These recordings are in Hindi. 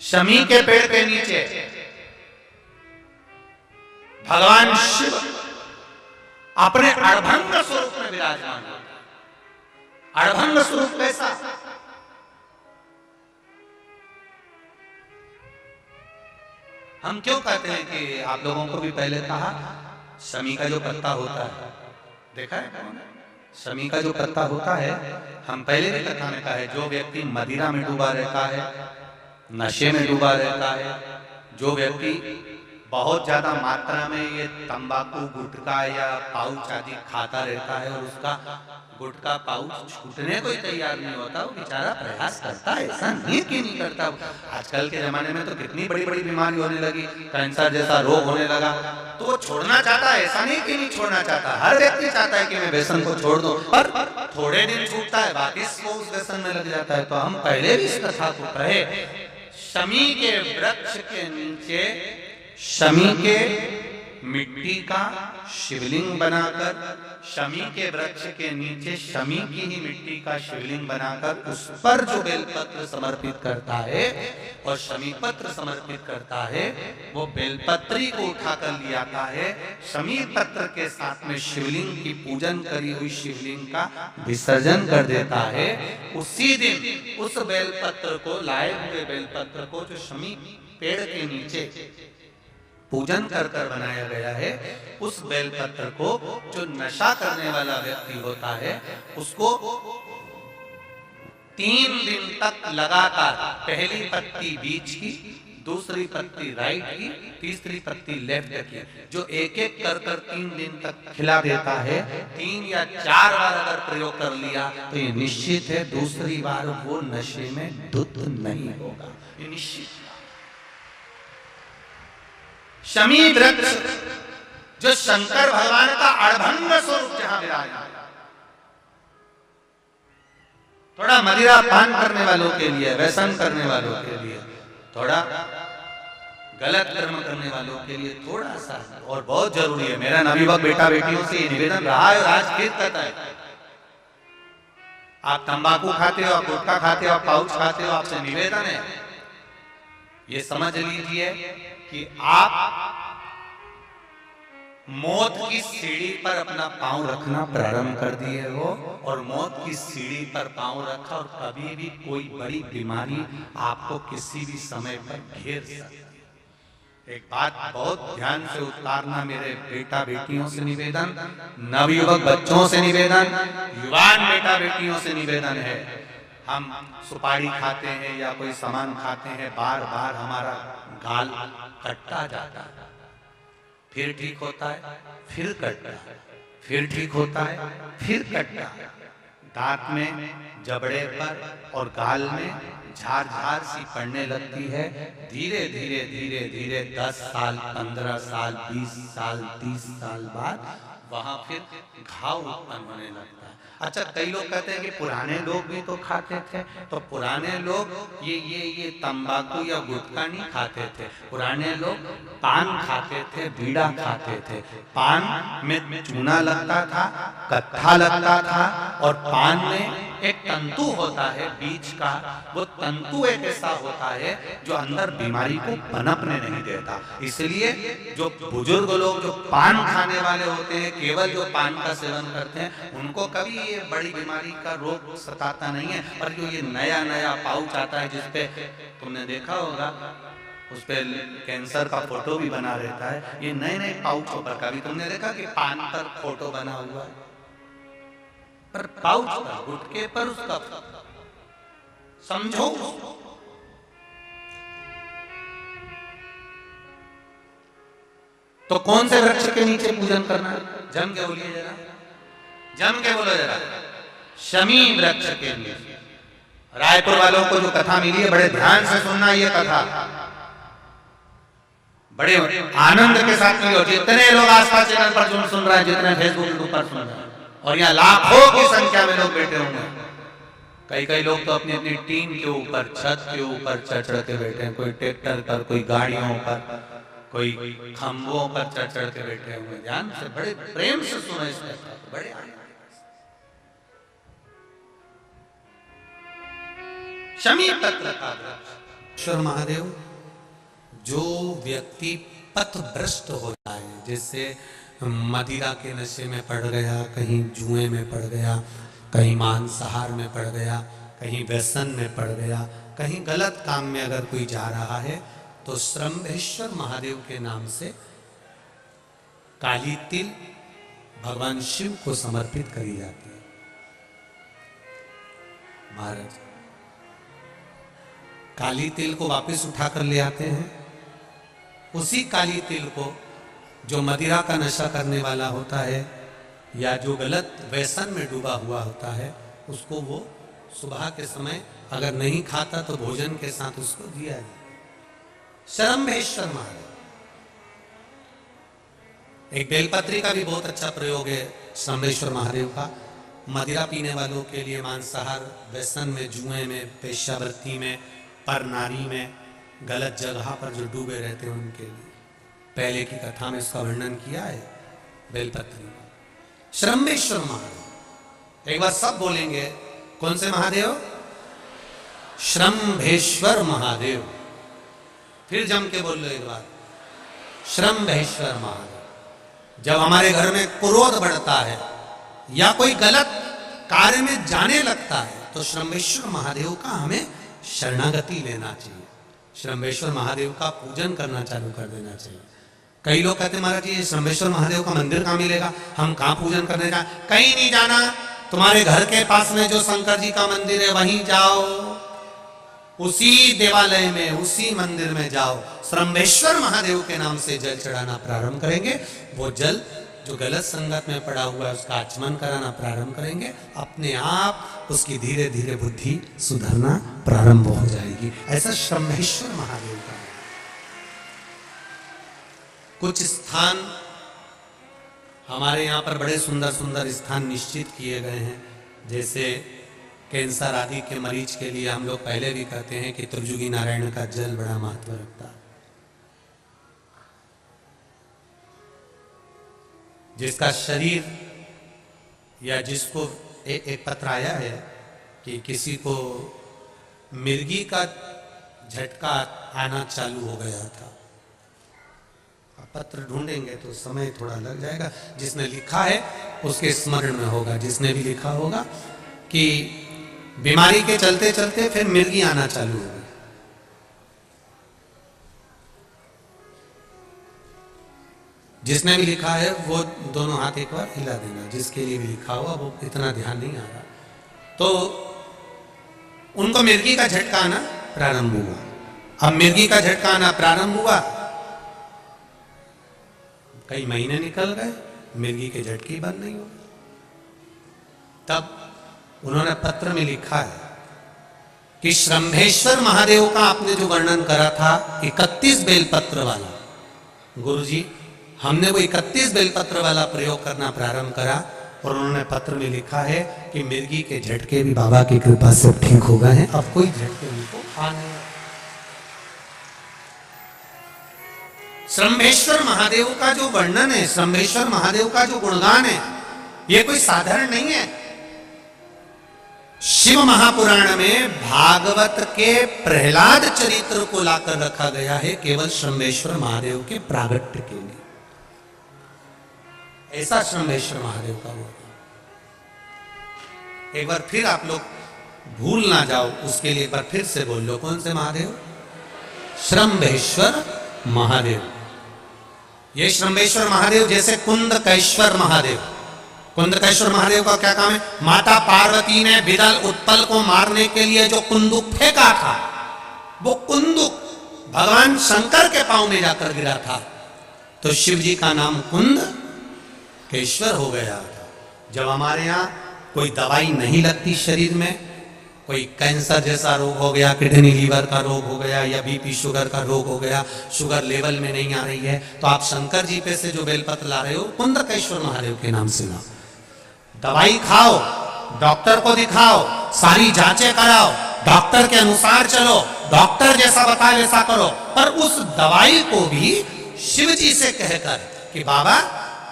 शमी के पेड़ के नीचे भगवान शिव अपने अड़भंग स्वरूप में विराजमान होता है। अड़भंग स्वरूप कैसा? हम क्यों कहते हैं कि आप लोगों को भी पहले कहा, शमी का जो पत्ता होता है, देखा है कौन? शमी का जो पत्ता होता है, हम पहले भी कथा में कहा है, जो व्यक्ति मदिरा में डूबा रहता है, नशे में डूबा रहता है, जो व्यक्ति बहुत ज्यादा मात्रा में ये तंबाकू गुटखा या पाउच आदि खाता रहता है और उसका गुटखा पाउच छूटने को ही तैयार नहीं होता, वो बेचारा प्रयास करता है, ऐसा नहीं कि नहीं करता। आजकल के जमाने में तो कितनी बड़ी बड़ी बीमारी होने लगी, कैंसर जैसा रोग होने लगा, तो वो छोड़ना चाहता है, ऐसा नहीं कि नहीं छोड़ना चाहता। हर व्यक्ति चाहता है कि मैं व्यसन को छोड़ दूं, पर थोड़े दिन छूटता है, बाकी वो उस व्यसन में लग जाता है। तो हम पहले भी इस कथा को कहे, शमी के वृक्ष के नीचे शमी के मिट्टी का शिवलिंग बनाकर, शमी के वृक्ष के नीचे शमी की ही मिट्टी का शिवलिंग बनाकर उस पर जो बेलपत्र समर्पित करता है और शमी पत्र समर्पित करता है, वो बेलपत्री को उठाकर ले आता है, शमी पत्र के साथ में शिवलिंग की पूजन करी हुई शिवलिंग का विसर्जन कर देता है। उसी दिन उस बेलपत्र को, लाए हुए बेलपत्र को जो शमी पेड़ के नीचे पूजन कर कर बनाया गया है, उस बेलपत्र को जो नशा करने वाला व्यक्ति होता है, उसको 3 दिन तक लगातार पहली पत्ती बीच की, दूसरी पत्ती राइट की, तीसरी पत्ती लेफ्ट की, जो एक एक कर कर 3 दिन तक खिला देता है। 3 या 4 बार अगर प्रयोग कर लिया तो ये निश्चित है दूसरी बार वो नशे में धुत नहीं होगा, ये निश्चित। शमी वृक्ष जो शंकर भगवान का अड़भंग स्वरूप जहां विराजमान, थोड़ा मदिरा पान करने वालों के लिए, व्यसन करने वालों के लिए, थोड़ा गलत कर्म करने वालों के लिए थोड़ा सा और बहुत जरूरी है। मेरा नवयुवक बेटा बेटियों से ये निवेदन रहा है और आज फिर कहता है, आप तंबाकू खाते हो, आप गुटखा खाते हो, आप पाउच खाते हो, आपसे निवेदन है ये समझ लीजिए कि आप मौत की सीढ़ी पर अपना पांव रखना प्रारंभ कर दिए हो और मौत की सीढ़ी पर पांव रखा और कभी भी कोई बड़ी बीमारी आपको किसी भी समय पर घेर सकती है। एक बात बहुत ध्यान से उतारना, मेरे बेटा बेटियों से निवेदन, नवयुवक बच्चों से निवेदन, युवान बेटा बेटियों से निवेदन है, हम सुपारी खाते हैं या कोई सामान खाते हैं, बार बार हमारा गाल कटता जाता है, फिर ठीक होता है, फिर कटता है, फिर ठीक होता है, फिर कटता है, दांत में, जबड़े पर और गाल में झार झार सी पड़ने लगती है। धीरे धीरे धीरे धीरे 10 साल, 15 साल, 20 साल, 30 साल बाद वहां फिर घाव उत्पन्न होने लगता है। अच्छा, कई लोग कहते हैं कि पुराने लोग भी तो खाते थे, तो पुराने लोग ये तंबाकू या गुटखा नहीं खाते थे, पुराने लोग पान खाते थे, बीड़ा खाते थे। पान में चूना लगता था, कत्था लगता था, और पान में एक तंतु होता है बीच का, वो तंतु एक ऐसा होता है जो अंदर बीमारी को पनपने नहीं देता। इसलिए जो बुजुर्ग लोग जो पान खाने वाले होते हैं, केवल जो पान का सेवन करते हैं, उनको कभी ये बड़ी बीमारी का रोग सताता नहीं है। और जो ये नया नया पाउच आता है जिसपे तुमने देखा होगा, उस पे कैंसर का फोटो भी बना रहता है, ये नए नए पाउचों पर कभी तुमने देखा कि पान पर फोटो बना हुआ है, पर पाउच पर, गुटके पर उसका समझो। तो कौन से वृक्ष के नीचे पूजन करना है? जम के बोलिए जरा, जम के बोलो जरा, शमी वृक्ष के नीचे। रायपुर वालों को जो कथा मिली है, बड़े ध्यान से सुनना ये कथा, बड़े आनंद के साथ मिली। और जितने लोग आस्था चैनल पर सुन रहे हैं, जितने फेसबुक पर सुन रहे हैं, और यहाँ लाखों की संख्या में लोग बैठे होंगे, कई लोग तो अपनी अपनी टीम के ऊपर, छत के ऊपर चढ़ चढ़ के बैठे हैं, कोई ट्रैक्टर पर, कोई गाड़ियों पर, कोई खंभों पर चढ़ चढ़ के बैठे हुए। ध्यान से, बड़े प्रेम से सुनो इस कथा को, बड़े शमी पत्र का वृक्ष ईश्वर महादेव, जो व्यक्ति पथभ्रष्ट हो जाए, जैसे मदिरा के नशे में पड़ गया, कहीं जुए में पड़ गया, कहीं मांसाहार में पड़ गया, कहीं व्यसन में पड़ गया, कहीं गलत काम में अगर कोई जा रहा है, तो श्रम्भेश्वर महादेव के नाम से काली तिल भगवान शिव को समर्पित करी जाती है। महाराज काली तिल को वापस उठाकर ले आते हैं। उसी काली तिल को जो मदिरा का नशा करने वाला होता है या जो गलत व्यसन में डूबा हुआ होता है, उसको वो सुबह के समय अगर नहीं खाता तो भोजन के साथ उसको दिया जाए। श्रम्भेश्वर महादेव। एक बेलपत्री का भी बहुत अच्छा प्रयोग है श्रम्भेश्वर महादेव का। मदिरा पीने वालों के लिए, मांसाहार, व्यसन में, जुए में, पेशावृत्ति में, पर नारी में, गलत जगह पर जो डूबे रहते हैं उनके लिए। पहले की कथा में इसका वर्णन किया है बेलपत्री में। श्रम्भेश्वर महादेव, एक बार सब बोलेंगे, कौन से महादेव? श्रम्भेश्वर महादेव। फिर जम के बोल लो एक बार, श्रम्भेश्वर महादेव। जब हमारे घर में क्रोध बढ़ता है या कोई गलत कार्य में जाने लगता है, तो श्रम्भेश्वर महादेव का हमें शरणागति लेना चाहिए। श्रम्भेश्वर महादेव का पूजन करना चालू कर देना चाहिए। कई लोग कहते हैं महाराज जी, ये श्रम्भेश्वर महादेव का मंदिर कहाँ मिलेगा, हम कहाँ पूजन करने जाए? कहीं नहीं जाना, तुम्हारे घर के पास में जो शंकर जी का मंदिर है वहीं जाओ, उसी देवालय में, उसी मंदिर में जाओ। श्रम्भेश्वर महादेव के नाम से जल चढ़ाना प्रारंभ करेंगे। वो जल जो गलत संगत में पड़ा हुआ है उसका आचमन कराना प्रारंभ करेंगे। अपने आप उसकी धीरे धीरे बुद्धि सुधरना प्रारंभ हो जाएगी। ऐसा श्रम्भेश्वर महादेव का। कुछ स्थान हमारे यहाँ पर बड़े सुंदर सुंदर स्थान निश्चित किए गए हैं। जैसे कैंसर आदि के मरीज के लिए हम लोग पहले भी कहते हैं कि त्रिजुगी नारायण का जल बड़ा महत्व रखता है। जिसका शरीर या जिसको एक पत्र आया है कि किसी को मिर्गी का झटका आना चालू हो गया था। पत्र ढूंढेंगे तो समय थोड़ा लग जाएगा। जिसने लिखा है उसके स्मरण में होगा। जिसने भी लिखा होगा कि बीमारी के चलते चलते फिर मिर्गी आना चालू हो गई। जिसने भी लिखा है वो दोनों हाथ एक बार हिला देना। जिसके लिए भी लिखा हुआ वो इतना ध्यान नहीं आ रहा, तो उनको मिर्गी का झटका आना प्रारंभ हुआ। अब मिर्गी का झटका आना प्रारंभ हुआ, कई महीने निकल गए, मिर्गी के झटके बंद नहीं हुए। तब उन्होंने पत्र में लिखा है कि श्रम्भेश्वर महादेव का आपने जो वर्णन करा था 31 बेलपत्र वाला, गुरुजी हमने वो 31 बेलपत्र वाला प्रयोग करना प्रारंभ करा। और उन्होंने पत्र में लिखा है कि मिर्गी के झटके भी बाबा की कृपा से ठीक हो गए हैं, अब कोई झटके उनको आने। श्रम्भेश्वर महादेव का जो वर्णन है, श्रम्भेश्वर महादेव का जो गुणगान है, ये कोई साधारण नहीं है। शिव महापुराण में भागवत के प्रहलाद चरित्र को लाकर रखा गया है केवल श्रम्भेश्वर महादेव के प्रागट्य के लिए। ऐसा श्रम्भेश्वर महादेव का वो। एक बार फिर आप लोग भूल ना जाओ, उसके लिए एक बार फिर से बोल लो, कौन से महादेव? श्रम्भेश्वर महादेव। ये श्रम्भेश्वर महादेव जैसे कुंदकेश्वर महादेव। कुंदकेश्वर महादेव का क्या काम है? माता पार्वती ने बिरल उत्पल को मारने के लिए जो कुंदुक फेंका था, वो कुंदुक भगवान शंकर के पांव में जाकर गिरा था, तो शिव जी का नाम कुंदकेश्वर हो गया था। जब हमारे यहाँ कोई दवाई नहीं लगती शरीर में, कोई कैंसर जैसा रोग हो गया, किडनी लीवर का रोग हो गया, या बीपी शुगर का रोग हो गया, शुगर लेवल में नहीं आ रही है, तो आप शंकर जी पे से जो बेलपत्र ला रहे हो कुंदकेश्वर महादेव के नाम से लाओ। दवाई खाओ, डॉक्टर को दिखाओ, सारी जांचें कराओ, डॉक्टर के अनुसार चलो, डॉक्टर जैसा बताए वैसा करो, पर उस दवाई को भी शिव जी से कहकर कि बाबा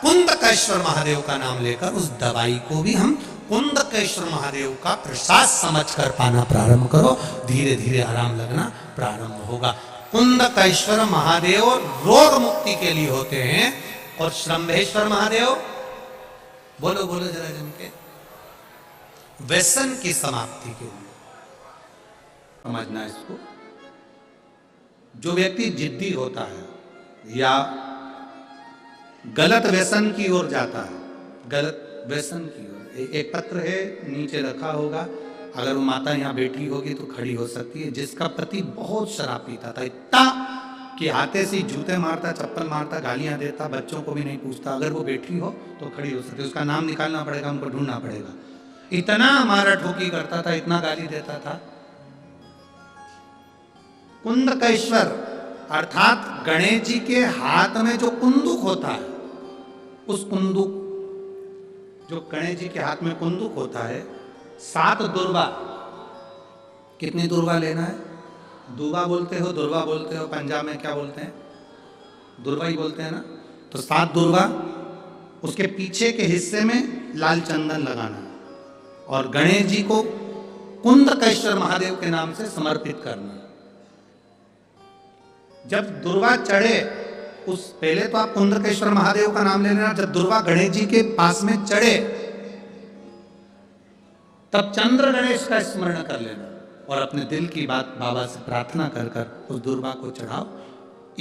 कुंदकेश्वर महादेव का नाम लेकर उस दवाई को भी हम कुंदकेश्वर महादेव का प्रसाद समझकर पाना प्रारंभ करो, धीरे धीरे आराम लगना प्रारंभ होगा। कुंदकेश्वर महादेव रोग मुक्ति के लिए होते हैं और श्रम्भेश्वर महादेव, बोलो बोलो जरा जम के, व्यसन की समाप्ति के लिए। समझना इसको। जो व्यक्ति जिद्दी होता है या गलत व्यसन की ओर जाता है, गलत व्यसन की ओर, एक पत्र है नीचे रखा होगा, अगर वो माता यहाँ बैठी होगी तो खड़ी हो सकती है, जिसका पति बहुत शराब पीता था, इतना कि आते से जूते मारता, चप्पल मारता, गालियां देता, बच्चों को भी नहीं पूछता। अगर वो बैठी हो तो खड़ी हो सकती है, उसका नाम निकालना पड़ेगा, उनको ढूंढना पड़ेगा। इतना मारा ठोकी करता था, इतना गाली देता था। कुंदकेश्वर अर्थात गणेश जी के हाथ में जो कुंदुक होता है, उस कुंदुक, जो गणेश जी के हाथ में कुंदुक होता है, 7 दुर्वा, कितनी दुर्वा लेना है? दुर्वा बोलते हो, दुर्वा बोलते हो, पंजाब में क्या बोलते हैं? दुर्वा ही बोलते हैं ना। तो 7 दुर्वा, उसके पीछे के हिस्से में लाल चंदन लगाना और गणेश जी को कुंदकेश्वर महादेव के नाम से समर्पित करना। जब दुर्वा चढ़े, उस पहले तो आप कुंदकेश्वर महादेव का नाम ले लेना, जब दुर्वा गणेश जी के पास में चढ़े तब चंद्र गणेश का स्मरण कर लेना और अपने दिल की बात बाबा से प्रार्थना कर कर उस दुर्वा को चढ़ाओ।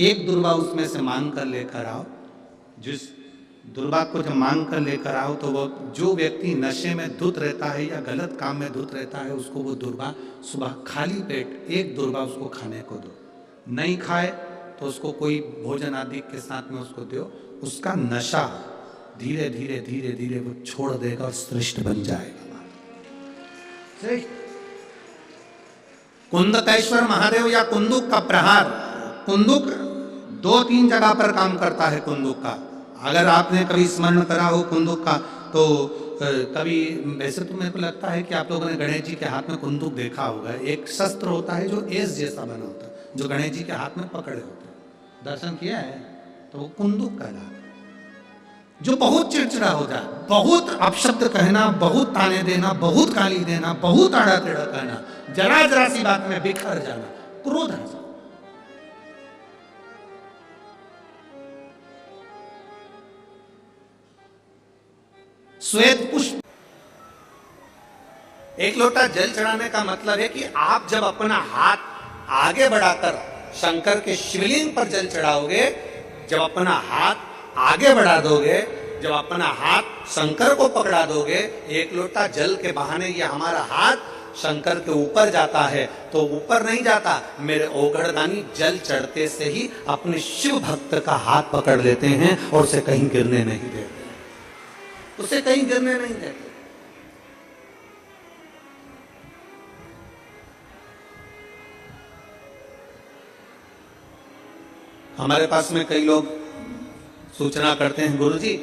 एक दुर्वा उसमें से मांग कर लेकर आओ। जिस दुर्वा को जब मांग कर लेकर आओ तो वो, जो व्यक्ति नशे में धुत रहता है या गलत काम में धुत रहता है, उसको वो दुर्वा सुबह खाली पेट एक दुर्वा उसको खाने को दो। नहीं खाए तो उसको कोई भोजन आदि के साथ में उसको दो। उसका नशा धीरे धीरे धीरे धीरे वो छोड़ देगा और श्रेष्ठ बन जाएगा। कुंदकेश्वर महादेव या कुंदुक का प्रहार, कुंदुक 2-3 जगह पर काम करता है। कुंदुक का अगर आपने कभी स्मरण करा हो कुंदुक का, तो कभी, वैसे तो मेरे को लगता है कि आप लोगों ने गणेश जी के हाथ में कुंदुक देखा होगा। एक शस्त्र होता है जो एस जैसा बना होता है, जो गणेश जी के हाथ में पकड़े होते हैं। दर्शन किया है? तो वो कुंदुक कहलाता है। जो बहुत चिड़चिड़ा हो जाए, बहुत अपशब्द कहना, बहुत ताने देना, बहुत गाली देना, बहुत आड़ा टेढ़ा कहना, जरा जरा सी बात में बिखर जाना, क्रोध आ जाए। श्वेत पुष्प, एक लोटा जल चढ़ाने का मतलब है कि आप जब अपना हाथ आगे बढ़ाकर शंकर के शिवलिंग पर जल चढ़ाओगे, जब अपना हाथ आगे बढ़ा दोगे, जब अपना हाथ शंकर को पकड़ा दोगे, एक लोटा जल के बहाने ये हमारा हाथ शंकर के ऊपर जाता है, तो ऊपर नहीं जाता। मेरे ओगड़दानी जल चढ़ते से ही अपने शिव भक्त का हाथ पकड़ लेते हैं और उसे कहीं गिरने नहीं देते, उसे कहीं गिरने नहीं देते। हमारे पास में कई लोग सूचना करते हैं, गुरुजी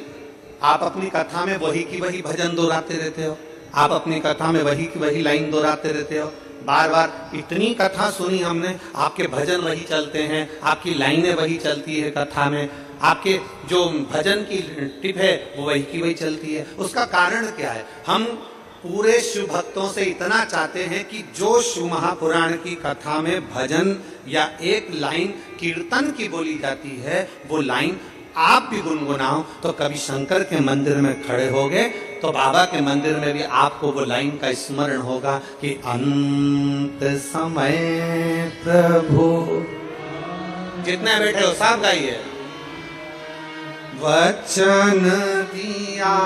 आप अपनी कथा में वही की वही भजन दोहराते रहते हो, आप अपनी कथा में वही की वही लाइन दोहराते रहते हो, बार बार इतनी कथा सुनी हमने, आपके भजन वही चलते हैं, आपकी लाइनें वही चलती है कथा में, आपके जो भजन की टिप है वो वही की वही चलती है। उसका कारण क्या है? हम पूरे शिव भक्तों से इतना चाहते हैं कि जो शिव महापुराण की कथा में भजन या एक लाइन कीर्तन की बोली जाती है, वो लाइन आप भी गुनगुनाओ। तो कभी शंकर के मंदिर में खड़े होगे तो बाबा के मंदिर में भी आपको वो लाइन का स्मरण होगा कि अंत समय प्रभु, जितने बैठे हो सब गाइए। वचन दिया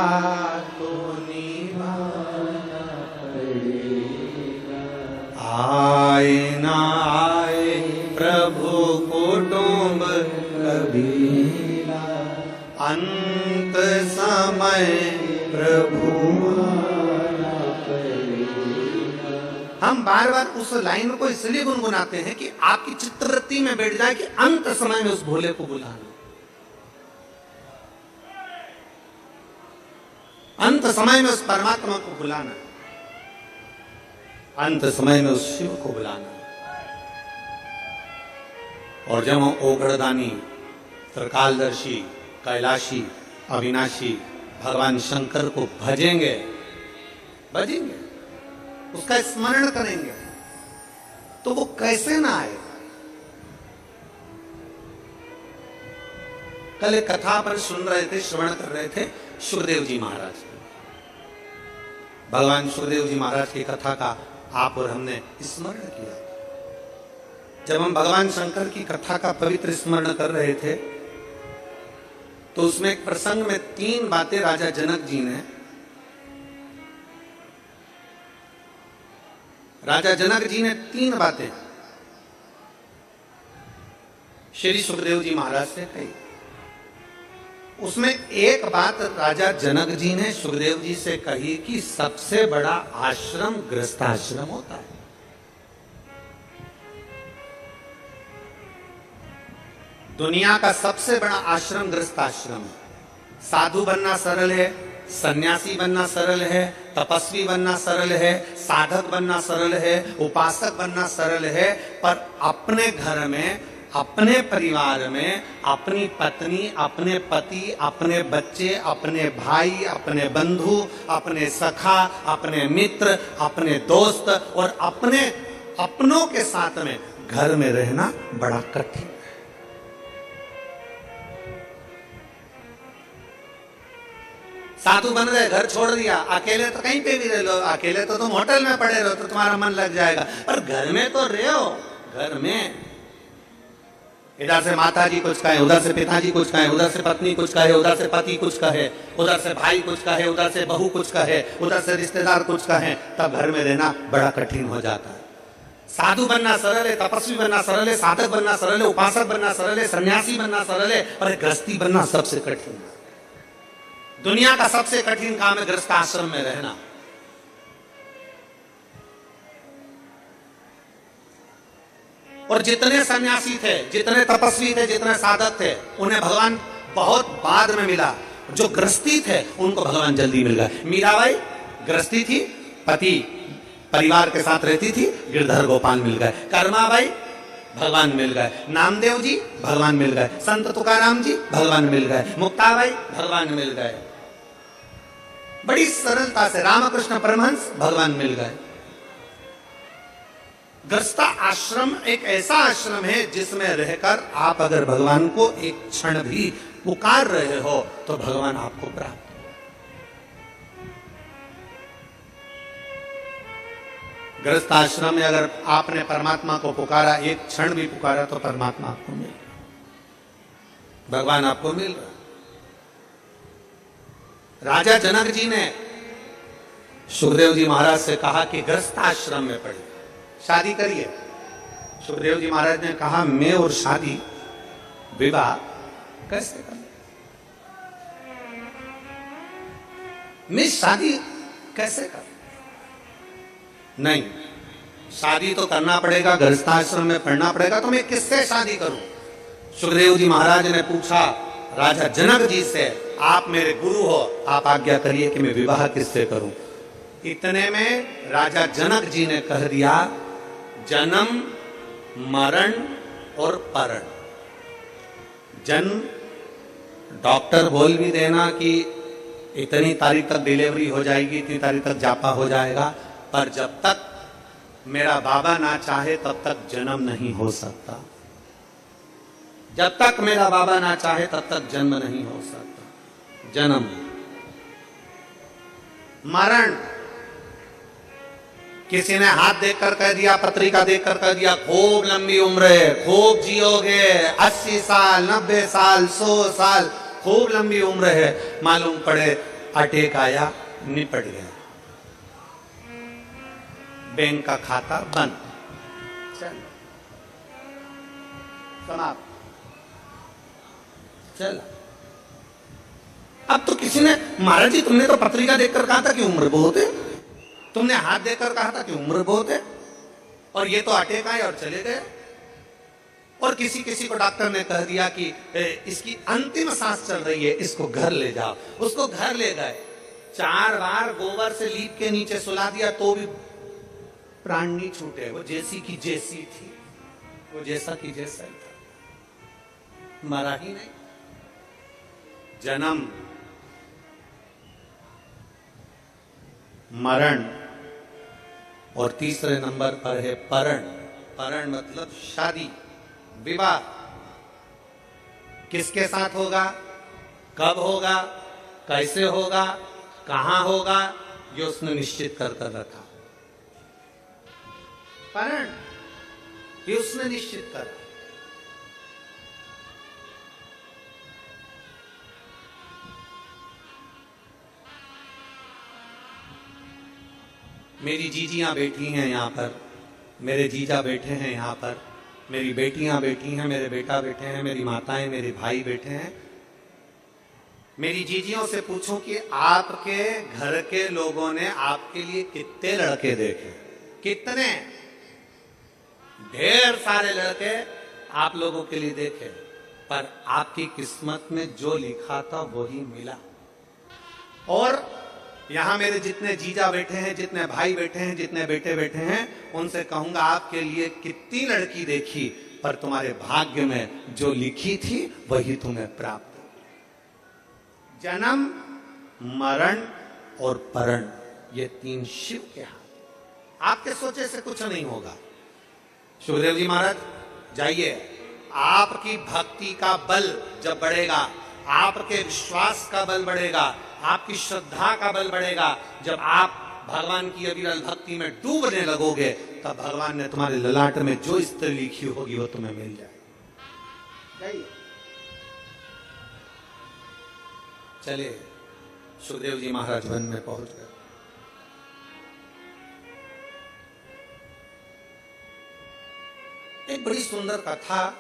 तो निभाना पड़ेगा, आए ना आए प्रभु कुटुंब कबीरा, अंत समय प्रभु आना पड़ेगा। हम बार बार उस लाइन को इसलिए गुनगुनाते हैं कि आपकी चित्तवृत्ति में बैठ जाए कि अंत समय में उस भोले को बुलाना, अंत समय में उस परमात्मा को बुलाना, अंत समय में उस शिव को बुलाना। और जब हम ओगड़दानी, त्रिकालदर्शी, कैलाशी, अविनाशी भगवान शंकर को भजेंगे भजेंगे, उसका स्मरण करेंगे, तो वो कैसे ना आए। कल एक कथा पर सुन रहे थे, श्रवण कर रहे थे सुखदेव जी महाराज, भगवान सुखदेव जी महाराज की कथा का आप और हमने स्मरण किया। जब हम भगवान शंकर की कथा का पवित्र स्मरण कर रहे थे तो उसमें एक प्रसंग में 3 बातें राजा जनक जी ने, राजा जनक जी ने 3 बातें श्री सुखदेव जी महाराज से कही। उसमें एक बात राजा जनक जी ने सुखदेव जी से कही कि सबसे बड़ा आश्रम गृहस्थाश्रम होता है। दुनिया का सबसे बड़ा आश्रम गृहस्थाश्रम है। साधु बनना सरल है, सन्यासी बनना सरल है, तपस्वी बनना सरल है, साधक बनना सरल है, उपासक बनना सरल है, पर अपने घर में, अपने परिवार में अपनी पत्नी, अपने पति, अपने बच्चे, अपने भाई, अपने बंधु, अपने सखा, अपने मित्र, अपने दोस्त और अपने अपनों के साथ में घर में रहना बड़ा कठिन है। साधु बन गए, घर छोड़ दिया, अकेले तो कहीं पे भी रह लो, अकेले तो तुम होटल में पड़े रहो तो तुम्हारा मन लग जाएगा, पर घर में तो रहो। घर में इधर से माता जी कुछ कहे, उधर से पिताजी कुछ कहे, उधर से पत्नी कुछ कहे, उधर से पति कुछ कहे, उधर से भाई कुछ कहे, उधर से बहू कुछ कहे, उधर से रिश्तेदार कुछ कहे, तब घर में रहना बड़ा कठिन हो जाता है। साधु बनना सरल है, तपस्वी बनना सरल है, साधक बनना सरल है, उपासक बनना सरल है, सन्यासी बनना सरल है, और गृहस्थी बनना सबसे कठिन है। दुनिया का सबसे कठिन काम है गृहस्थ आश्रम में रहना। और जितने सन्यासी थे, जितने तपस्वी थे, जितने साधक थे, उन्हें भगवान बहुत बाद में मिला। जो गृहस्थी थे उनको भगवान जल्दी मिल गए। मीराबाई गृहस्थी थी, पति परिवार के साथ रहती थी, गिरधर गोपाल मिल गए। कर्माबाई भगवान मिल गए। नामदेव जी भगवान मिल गए। संत तुकाराम जी भगवान मिल गए। मुक्ताबाई भगवान मिल गए। बड़ी सरलता से रामकृष्ण परमहंस भगवान मिल गए। गृहस्थ आश्रम एक ऐसा आश्रम है जिसमें रहकर आप अगर भगवान को एक क्षण भी पुकार रहे हो तो भगवान आपको प्राप्त। गृहस्थ आश्रम में अगर आपने परमात्मा को पुकारा, एक क्षण भी पुकारा, तो परमात्मा आपको मिल रहा, भगवान आपको मिल रहा। राजा जनक जी ने सुखदेव जी महाराज से कहा कि गृहस्थ आश्रम में पढ़िए, शादी करिए। सुखदेव जी महाराज ने कहा मैं और शादी, विवाह कैसे करूं? मैं शादी कैसे करूं? नहीं, शादी तो करना पड़ेगा, गृहस्थाश्रम में पढ़ना पड़ेगा, तो मैं किससे शादी करूं? सुखदेव जी महाराज ने पूछा राजा जनक जी से, आप मेरे गुरु हो, आप आज्ञा करिए कि मैं विवाह किससे करूं? इतने में राजा जनक जी ने कह दिया, जन्म, मरण और परण। जन्म, डॉक्टर बोल भी देना कि इतनी तारीख तक डिलीवरी हो जाएगी, इतनी तारीख तक जापा हो जाएगा, पर जब तक मेरा बाबा ना चाहे तब तक जन्म नहीं हो सकता। जब तक मेरा बाबा ना चाहे तब तक जन्म नहीं हो सकता। जन्म, मरण, किसी ने हाथ देखकर कह दिया, पत्रिका देखकर कह दिया खूब लंबी उम्र है, खूब जियोगे, 80 साल, 90 साल, 100 साल, खूब लंबी उम्र है, मालूम पड़े अटैक आया, निपट गया, बैंक का खाता बंद, चल समाप्त, चल। अब तो किसी ने, महाराज जी तुमने तो पत्रिका देखकर कहा था कि उम्र बहुत है, तुमने हाथ देखकर कहा था कि उम्र बहुत है, और ये तो अटैक आए और चले गए। और किसी किसी को डॉक्टर ने कह दिया कि इसकी अंतिम सांस चल रही है, इसको घर ले जाओ। उसको घर ले गए, 4 बार गोबर से लीप के नीचे सुला दिया तो भी प्राण नहीं छूटे। वो जैसी की जैसी थी, वो जैसा की जैसा ही था, मरा ही नहीं। जन्म, मरण, और तीसरे नंबर पर है परण। परण मतलब शादी, विवाह। किसके साथ होगा, कब होगा, कैसे होगा, कहां होगा, ये उसने निश्चित कर कर रखा। परण ये उसने निश्चित करा। मेरी जीजियां बैठी हैं यहाँ पर, मेरे जीजा बैठे हैं यहाँ पर, मेरी बेटियां बैठी हैं, मेरे बेटा बैठे हैं, मेरी माताएं, मेरे भाई बैठे हैं। मेरी जीजियों से पूछो कि आपके घर के लोगों ने आपके लिए कितने लड़के देखे? कितने? ढेर सारे लड़के आप लोगों के लिए देखे, पर आपकी किस्मत में जो लिखा था वही मिला। और यहां मेरे जितने जीजा बैठे हैं, जितने भाई बैठे हैं, जितने बेटे बैठे हैं, उनसे कहूंगा आपके लिए कितनी लड़की देखी, पर तुम्हारे भाग्य में जो लिखी थी वही तुम्हें प्राप्त हो। जन्म, मरण और परण, ये तीन शिव के हाथ। आपके सोचे से कुछ नहीं होगा। सुखदेव जी महाराज जाइए, आपकी भक्ति का बल जब बढ़ेगा, आपके विश्वास का बल बढ़ेगा, आपकी श्रद्धा का बल बढ़ेगा, जब आप भगवान की अविरल भक्ति में डूबने लगोगे, तब भगवान ने तुम्हारे ललाट में जो स्त्री लिखी होगी वो तुम्हें मिल जाएगी। चले, सुखदेव जी महाराज वन में पहुंच गए। एक बड़ी सुंदर कथा